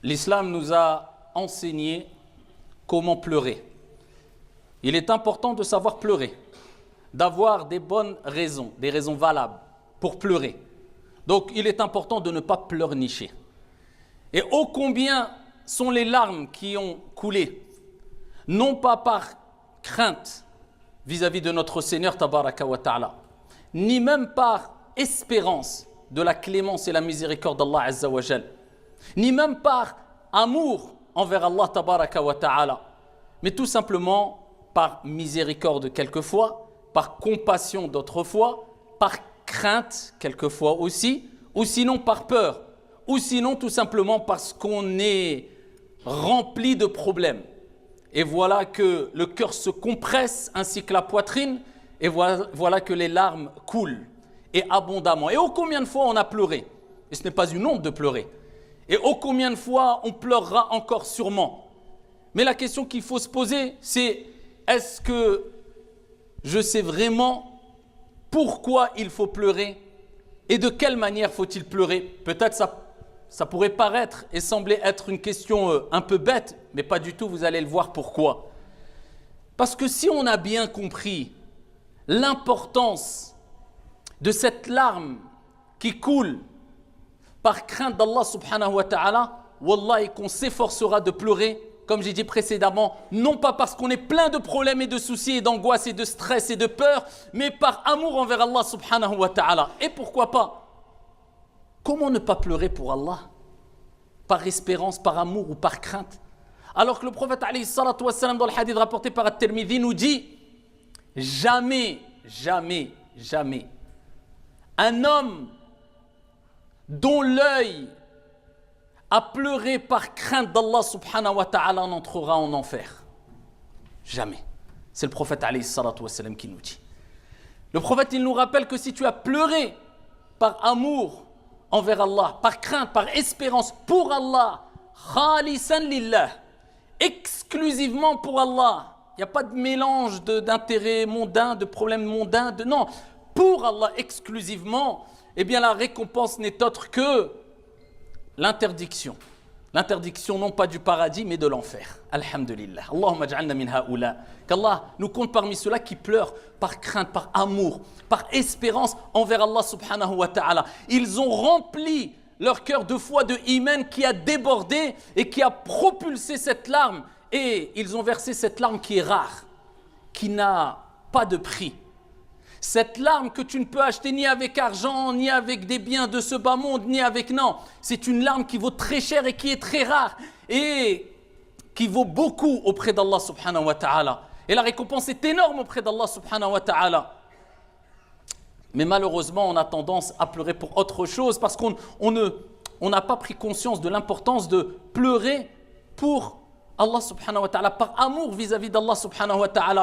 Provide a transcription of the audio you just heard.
l'islam nous a enseigné comment pleurer. Il est important de savoir pleurer, d'avoir des bonnes raisons, des raisons valables pour pleurer. Donc il est important de ne pas pleurnicher. Et ô combien sont les larmes qui ont coulé, non pas par crainte vis-à-vis de notre Seigneur Tabaraka wa Ta'ala, ni même par espérance de la clémence et la miséricorde d'Allah Azza wa Jal, ni même par amour envers Allah Tabaraka wa Ta'ala, mais tout simplement par miséricorde quelquefois, par compassion d'autres fois, par crainte quelquefois aussi, ou sinon par peur, ou sinon tout simplement parce qu'on est rempli de problèmes. Et voilà que le cœur se compresse ainsi que la poitrine, et voilà que les larmes coulent, et abondamment. Et ô combien de fois on a pleuré, et ce n'est pas une honte de pleurer, et ô combien de fois on pleurera encore sûrement. Mais la question qu'il faut se poser, c'est est-ce que je sais vraiment pourquoi il faut pleurer et de quelle manière faut-il pleurer? Peut-être ça pourrait paraître et sembler être une question un peu bête, mais pas du tout, vous allez le voir pourquoi. Parce que si on a bien compris l'importance de cette larme qui coule par crainte d'Allah subhanahu wa ta'ala, wallahi qu'on s'efforcera de pleurer, comme j'ai dit précédemment, non pas parce qu'on est plein de problèmes et de soucis et d'angoisse et de stress et de peur, mais par amour envers Allah subhanahu wa ta'ala. Et pourquoi pas? Comment ne pas pleurer pour Allah? Par espérance, par amour ou par crainte? Alors que le prophète alayhi salatu wassalam dans le hadith rapporté par At-Tirmidhi nous dit jamais, jamais, jamais un homme dont l'œil a pleuré par crainte d'Allah subhanahu wa ta'ala n'entrera en enfer. Jamais. C'est le prophète alayhi salatu wassalam qui nous dit. Le prophète il nous rappelle que si tu as pleuré par amour envers Allah, par crainte, par espérance pour Allah, khalisan lillah, exclusivement pour Allah, il n'y a pas de mélange d'intérêts mondains, de problèmes mondains, non, pour Allah exclusivement, eh bien la récompense n'est autre que l'interdiction. L'interdiction non pas du paradis mais de l'enfer. Alhamdulillah. Allahumma ja'alna min ha'ula. Qu'Allah nous compte parmi ceux-là qui pleurent par crainte, par amour, par espérance envers Allah subhanahu wa ta'ala. Ils ont rempli leur cœur de foi, de iman qui a débordé et qui a propulsé cette larme. Et ils ont versé cette larme qui est rare, qui n'a pas de prix. Cette larme que tu ne peux acheter ni avec argent, ni avec des biens de ce bas monde, ni avec... Non, c'est une larme qui vaut très cher et qui est très rare et qui vaut beaucoup auprès d'Allah subhanahu wa ta'ala. Et la récompense est énorme auprès d'Allah subhanahu wa ta'ala. Mais malheureusement, on a tendance à pleurer pour autre chose parce qu'on n'a pas pris conscience de l'importance de pleurer pour Allah subhanahu wa ta'ala, par amour vis-à-vis d'Allah subhanahu wa ta'ala.